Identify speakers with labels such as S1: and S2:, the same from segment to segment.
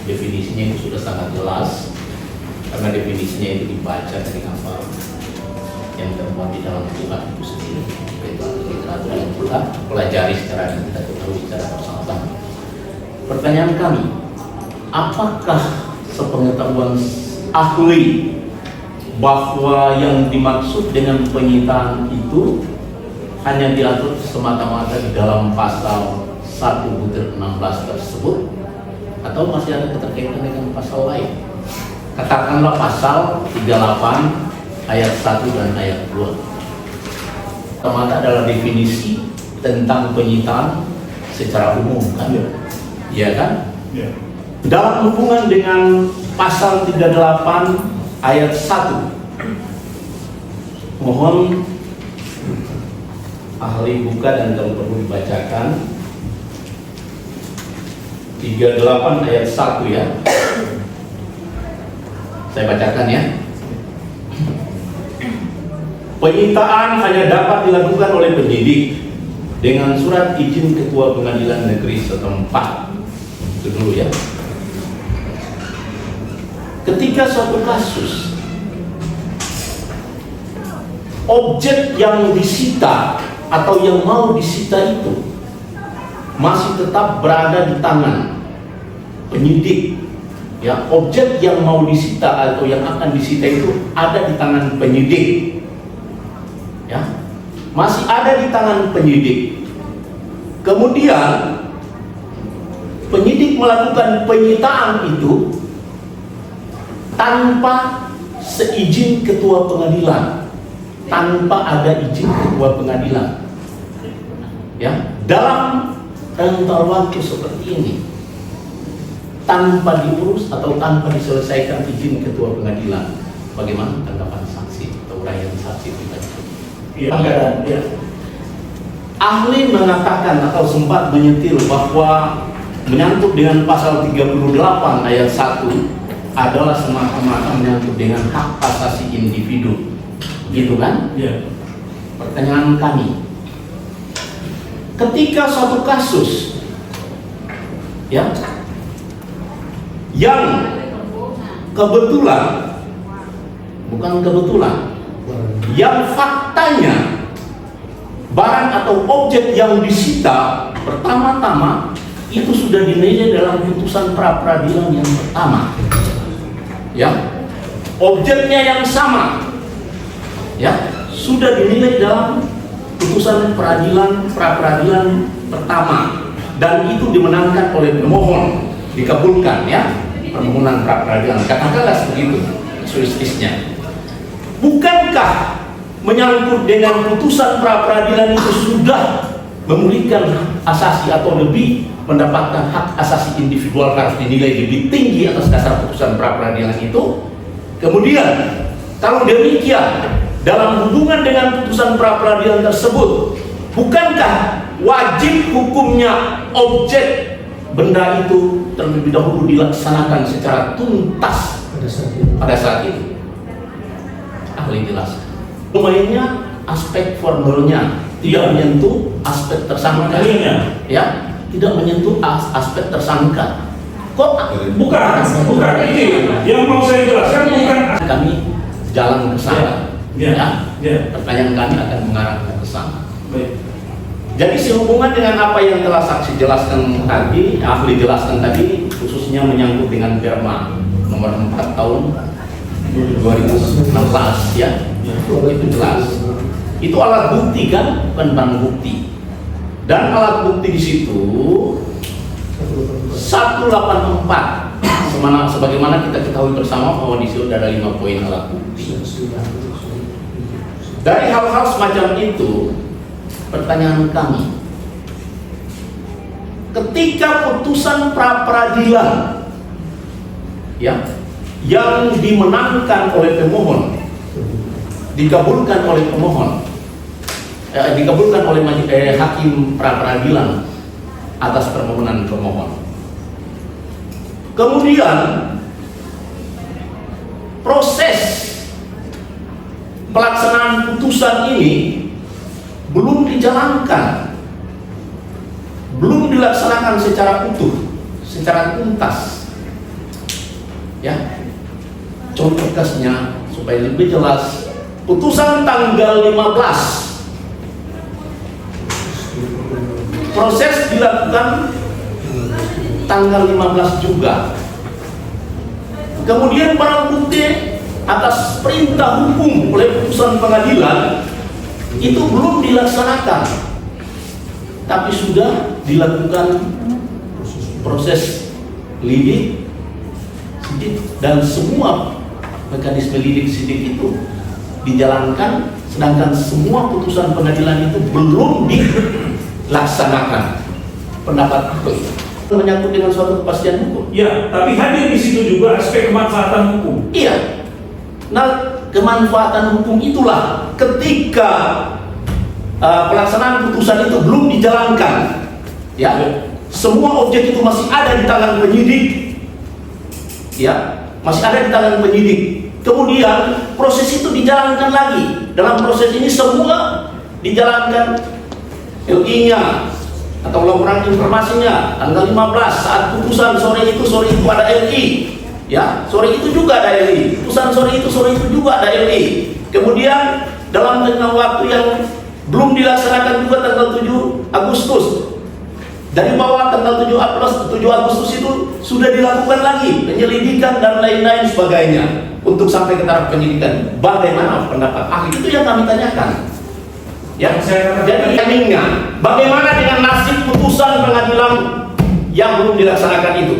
S1: Definisinya itu sudah sangat jelas, karena definisinya itu dibaca dari apa yang termuat di dalam Tuhan itu sendiri, yaitu literatur yang kita pelajari secara dan kita ketahui secara bersama-sama. Pertanyaan kami, apakah sepengetahuan ahli bahwa yang dimaksud dengan penyitaan itu hanya diatur semata-mata di dalam pasal 1-16 tersebut, atau masih ada keterkaitan dengan pasal lain? Katakanlah pasal 38 ayat 1 dan ayat 2. Semata adalah definisi tentang penyitaan secara umum, kan? Iya kan?
S2: Ya.
S1: Dalam hubungan dengan pasal 38 ayat 1, mohon ahli buka dan kalau perlu dibacakan 38 ayat 1 ya. Saya bacakan ya. Penyitaan hanya dapat dilakukan oleh penyidik dengan surat izin ketua pengadilan negeri setempat. Itu dulu ya. Ketika suatu kasus objek yang disita atau yang mau disita itu masih tetap berada di tangan penyidik, ya, objek yang mau disita atau yang akan disita itu ada di tangan penyidik, ya, masih ada di tangan penyidik. Kemudian penyidik melakukan penyitaan itu tanpa seizin ketua pengadilan, tanpa ada izin ketua pengadilan, ya, dalam rentang waktu seperti ini, tanpa diurus atau tanpa diselesaikan izin ketua pengadilan. Bagaimana tanggapan saksi atau uraian saksi pribadi?
S2: Ya.
S1: Ahli mengatakan atau sempat menyetil bahwa menyangkut dengan pasal 38 ayat 1 adalah semata-mata menyangkut dengan hak asasi individu, gitu kan?
S2: Ya.
S1: Pertanyaan kami, ketika suatu kasus, ya, yang kebetulan, bukan kebetulan, yang faktanya barang atau objek yang disita pertama-tama itu sudah dinilai dalam putusan pra-peradilan yang pertama, ya, objeknya yang sama, ya, sudah dinilai dalam putusan pra-peradilan pertama, dan itu dimenangkan oleh pemohon, dikabulkan, ya, permohonan pra-peradilan, katakanlah begitu kasuistisnya. Bukankah menyangkut dengan putusan pra-peradilan itu sudah memulihkan asasi atau lebih mendapatkan hak asasi individual harus dinilai lebih tinggi atas dasar putusan pra-peradilan itu? Kemudian kalau demikian, dalam hubungan dengan putusan pra-peradilan tersebut, bukankah wajib hukumnya objek benda itu terlebih dahulu dilaksanakan secara tuntas pada saat itu? Ahli jelaskan. Lumayannya aspek formalnya tidak menyentuh aspek tersangka, ya, tidak menyentuh aspek tersangka. Kok
S2: Bukan. Ini yang mau saya jelaskan bukan.
S1: Kami jalan ke sana,
S2: Ya.
S1: Pertanyaan kami akan mengarah ke sana.
S2: Baik.
S1: Jadi sehubungan dengan apa yang telah saksi jelaskan tadi, ahli jelaskan tadi, khususnya menyangkut dengan Perma nomor 4 tahun 2016, ya, itu jelas. Itu alat bukti kan, bukan barang bukti. Dan alat bukti di situ 184, sebagaimana kita ketahui bersama bahwa di situ ada 5 poin alat bukti. Dari hal-hal semacam itu, pertanyaan kami, ketika putusan pra-peradilan, ya, yang dimenangkan oleh pemohon, dikabulkan oleh pemohon, dikabulkan oleh hakim pra-peradilan atas permohonan pemohon. Kemudian proses pelaksanaan putusan ini belum dijalankan, belum dilaksanakan secara utuh secara tuntas. Ya, contoh kasusnya supaya lebih jelas, putusan tanggal 15, proses dilakukan tanggal 15 juga. Kemudian barang bukti atas perintah hukum oleh putusan pengadilan itu belum dilaksanakan, tapi sudah dilakukan proses lidik, sidik, dan semua mekanisme lidik sidik itu dijalankan, sedangkan semua putusan pengadilan itu belum dilaksanakan. Pendapat aku menyangkut dengan suatu kepastian hukum.
S2: Ya, tapi hadir di situ juga aspek kemanfaatan hukum.
S1: Iya. Nah, kemanfaatan hukum itulah ketika pelaksanaan putusan itu belum dijalankan, ya, semua objek itu masih ada di tangan penyidik, ya, masih ada di tangan penyidik. Kemudian proses itu dijalankan lagi. Dalam proses ini semua dijalankan LI-nya atau laporan informasinya tanggal 15 saat putusan sore itu ada LI, ya, sore itu juga ada LI, putusan sore itu juga ada LI. Kemudian dalam tengah waktu yang belum dilaksanakan juga tanggal 7 Agustus, dari bawah tanggal 7 Agustus itu sudah dilakukan lagi penyelidikan dan lain-lain sebagainya untuk sampai ke taraf penyidikan. Bagaimana pendapat ahli? Itu yang kami tanyakan. Ya, jadi timingnya, bagaimana dengan nasib putusan pengadilan yang belum dilaksanakan itu?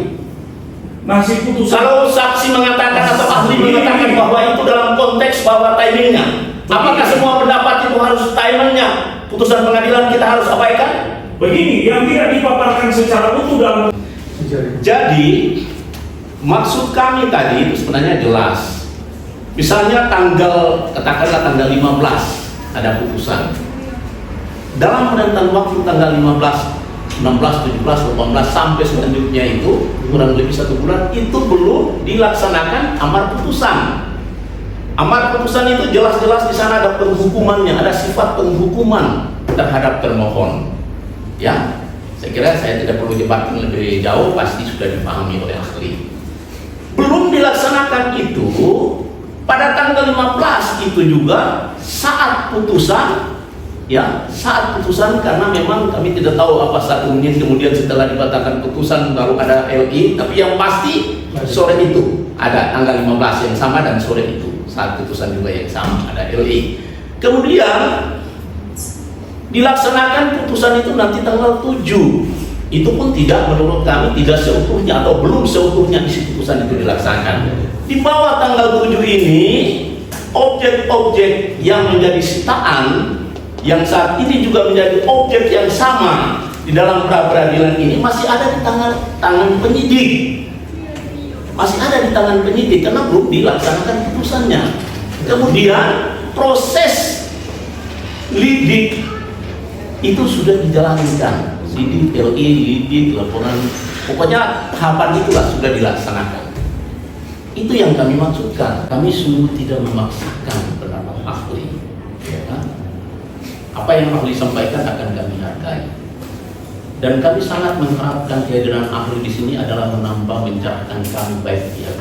S2: Nasib putusan.
S1: Kalau saksi mengatakan atau ahli mengatakan bahwa itu dalam konteks bahwa timingnya, apakah semua pendapat itu harus timingnya? Putusan pengadilan kita harus abaikan?
S2: Begini, yang tidak dipaparkan secara utuh dalam.
S1: Jadi maksud kami tadi itu sebenarnya jelas. Misalnya katakanlah tanggal 15 ada putusan. Dalam rentan waktu tanggal 15, 16, 17, 18 sampai selanjutnya itu kurang lebih 1 bulan itu belum dilaksanakan amar putusan. Amar putusan itu jelas-jelas di sana ada penghukumannya, ada sifat penghukuman terhadap termohon. Ya, saya kira saya tidak perlu jebatkan lebih jauh, pasti sudah dipahami oleh ahli. Belum dilaksanakan itu pada tanggal 15 itu juga saat putusan, ya, saat putusan, karena memang kami tidak tahu apa 1 menit kemudian setelah dibatalkan putusan baru ada LI, tapi yang pasti sore itu ada tanggal 15 yang sama dan sore itu saat putusan juga yang sama ada LI. Kemudian dilaksanakan putusan itu nanti tanggal 7. Itu pun tidak, menurut kami tidak seutuhnya atau belum seutuhnya isi putusan itu dilaksanakan. Di bawah tanggal 7 ini objek-objek yang menjadi sitaan yang saat ini juga menjadi objek yang sama di dalam pra-peradilan ini masih ada di tangan penyidik, masih ada di tangan penyidik karena belum dilaksanakan putusannya. Kemudian proses lidik itu sudah dijalankan, sidik, LI, lidik, laporan, pokoknya tahapan itulah sudah dilaksanakan. Itu yang kami maksudkan. Kami sungguh tidak memaksakan pendapat ahli, ya kan? Apa yang ahli sampaikan akan kami hargai, dan kami sangat mengharapkan kehadiran ahli di sini adalah menambah mencerahkan kami, baik pihak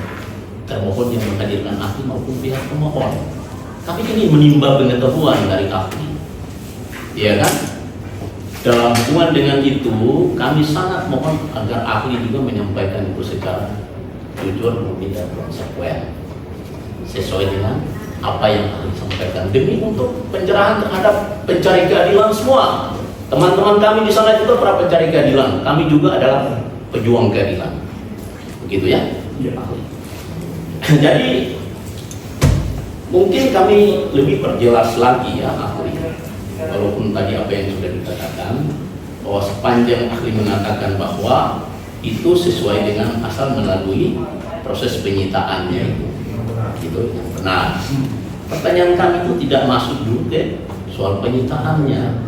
S1: termohon yang menghadirkan ahli maupun pihak pemohon. Kami ingin menimba pengetahuan dari ahli, ya kan? Dalam hubungan dengan itu, kami sangat mohon agar ahli juga menyampaikan itu secara jujur, murni, dan konsekuen sesuai dengan apa yang ahli sampaikan, demi untuk pencerahan terhadap pencari keadilan semua. Teman-teman kami di sana juga para pencari keadilan, kami juga adalah pejuang keadilan, begitu ya?
S2: Ya.
S1: Jadi mungkin kami lebih perjelas lagi ya ahli, walaupun tadi apa yang sudah dikatakan bahwa sepanjang ahli mengatakan bahwa itu sesuai dengan asal melalui proses penyitaannya itu yang benar. Pertanyaan kami itu tidak masuk juga soal penyitaannya,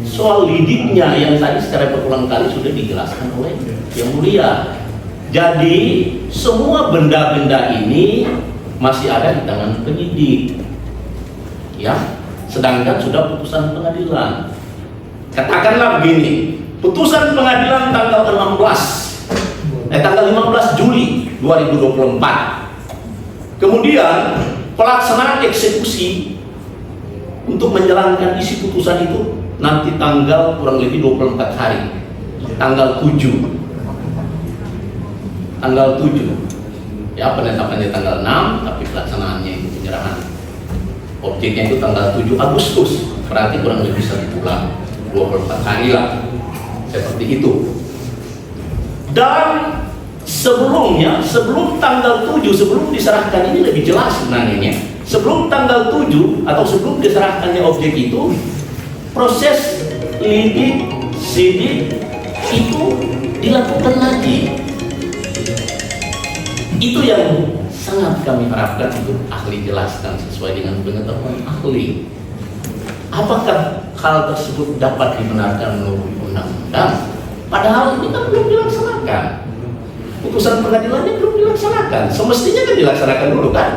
S1: soal lidiknya yang tadi secara berulang kali sudah dijelaskan oleh Yang Mulia. Jadi semua benda-benda ini masih ada di tangan penyidik, ya, sedangkan sudah putusan pengadilan. Katakanlah begini, putusan pengadilan tanggal 16 2024. Kemudian pelaksanaan eksekusi untuk menjalankan isi putusan itu nanti tanggal kurang lebih 24 hari, tanggal 7. Ya, penetapannya tanggal 6, tapi pelaksanaannya itu penyerahan objeknya itu tanggal 7 Agustus. Berarti kurang lebih 1 bulan, 24 hari lah, seperti itu. Dan sebelumnya, sebelum tanggal 7, sebelum diserahkan, ini lebih jelas sebenarnya. Sebelum tanggal 7 atau sebelum diserahkannya objek itu, proses lidik, sidik itu dilakukan lagi. Itu yang sangat kami harapkan untuk ahli jelaskan sesuai dengan pengetahuan ahli. Apakah hal tersebut dapat dibenarkan menurut undang-undang? Padahal ini kan belum dilaksanakan. Putusan pengadilannya belum dilaksanakan. Semestinya kan dilaksanakan dulu kan?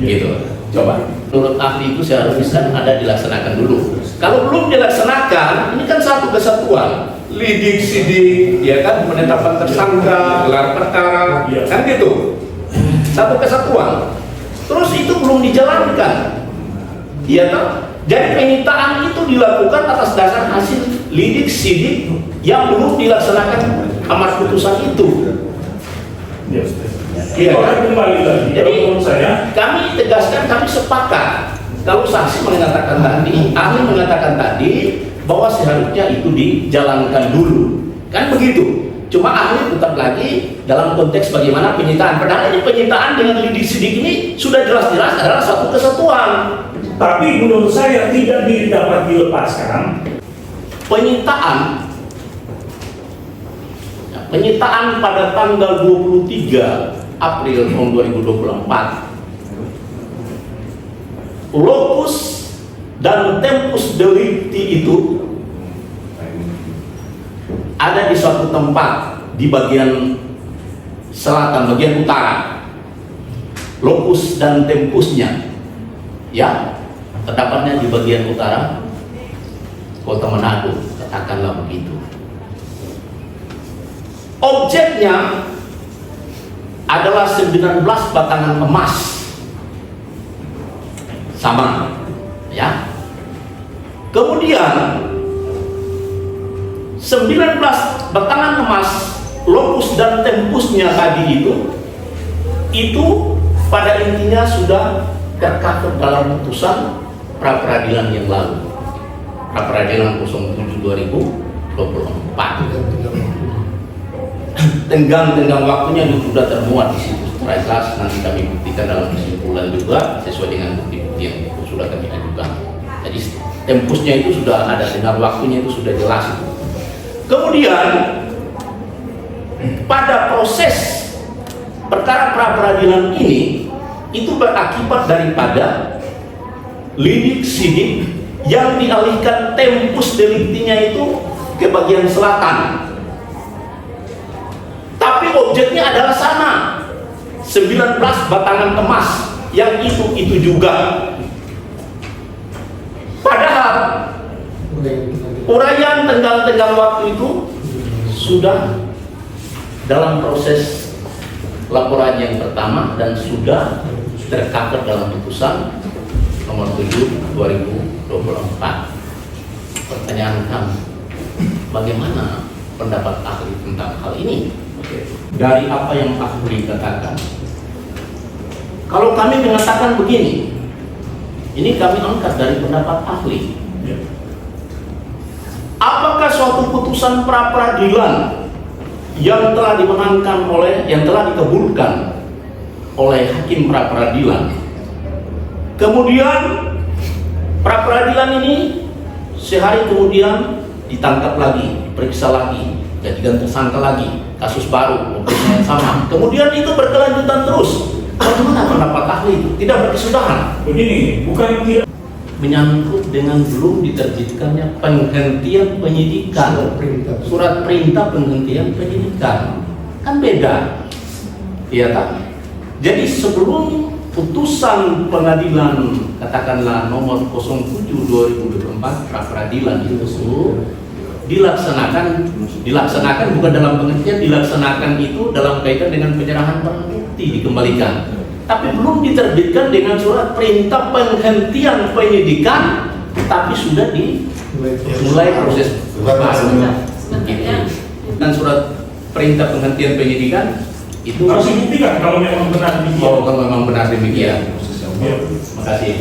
S1: Gitu. Coba. Menurut ahli itu seharusnya ada dilaksanakan dulu. Kalau belum dilaksanakan, ini kan satu kesatuan. Lidik, sidik, ya kan, penetapan tersangka, gelar perkara, kan gitu. Satu kesatuan. Terus itu belum dijalankan, ya kan? Jadi penyitaan itu dilakukan atas dasar hasil lidik, sidik yang belum dilaksanakan amar putusan itu. Iya kan?
S2: Kembali lagi.
S1: Jadi
S2: menurut saya,
S1: kami tegaskan, kami sepakat. Kalau saksi mengatakan tadi, ahli mengatakan tadi, bahwa seharusnya itu dijalankan dulu, kan begitu. Cuma ahli tetap lagi dalam konteks bagaimana penyitaan. Padahal ini penyitaan dengan lidik sidik ini sudah jelas-jelas adalah satu kesatuan.
S2: tapi menurut saya tidak dapat dilepaskan.
S1: Penyitaan pada tanggal 23 April tahun 2024, lokus dan tempus delicti itu ada di suatu tempat di bagian selatan, bagian utara. Lokus dan tempusnya, ya, terdapatnya di bagian utara Kota Manado, katakanlah begitu. Objeknya adalah 19 batangan emas, sama, ya. Kemudian 19 batangan emas, lokus dan tempusnya tadi itu pada intinya sudah tercover dalam putusan pra-peradilan yang lalu, pra-peradilan 07/2024. Tenggang waktunya itu sudah termuat di situ. Secara jelas nanti kami buktikan dalam kesimpulan juga sesuai dengan bukti-bukti yang sudah kami ajukan. Jadi tempusnya itu sudah ada, tenggang waktunya itu sudah jelas itu. Kemudian pada proses perkara pra-peradilan ini itu berakibat daripada lidik sidik yang dialihkan tempus deliktinya itu ke bagian selatan. Tapi objeknya adalah sama, 19 batangan emas yang itu juga. Padahal uraian tenggang waktu itu sudah dalam proses laporan yang pertama dan sudah tercover dalam putusan nomor 7/2024. Pertanyaan kami, bagaimana pendapat ahli tentang hal ini? Dari apa yang ahli katakan, kalau kami mengatakan begini, ini kami angkat dari pendapat ahli. Apakah suatu putusan pra-peradilan yang telah dimenangkan yang telah dikabulkan oleh hakim pra-peradilan, kemudian pra-peradilan ini sehari kemudian ditangkap lagi, diperiksa lagi, jadikan tersangka lagi, kasus baru, objeknya yang sama, kemudian itu berkelanjutan terus. Bagaimana pendapat ahli itu? Tidak berkesudahan.
S2: Begini, bukan tidak
S1: Menyangkut dengan belum diterbitkannya penghentian penyidikan, surat perintah penghentian penyidikan, kan beda, iya tak? Jadi sebelum putusan pengadilan katakanlah nomor 07/2024 pra-peradilan itu dilaksanakan bukan dalam pengertian dilaksanakan itu dalam kaitan dengan penyerahan barang bukti dikembalikan, tapi belum diterbitkan dengan surat perintah penghentian penyidikan, tapi sudah dimulai proses baru. Dan surat perintah penghentian penyidikan itu
S2: harus dibuktikan kalau memang benar demikian.
S1: kalau memang benar demikian.
S2: Ya.
S1: Terima kasih.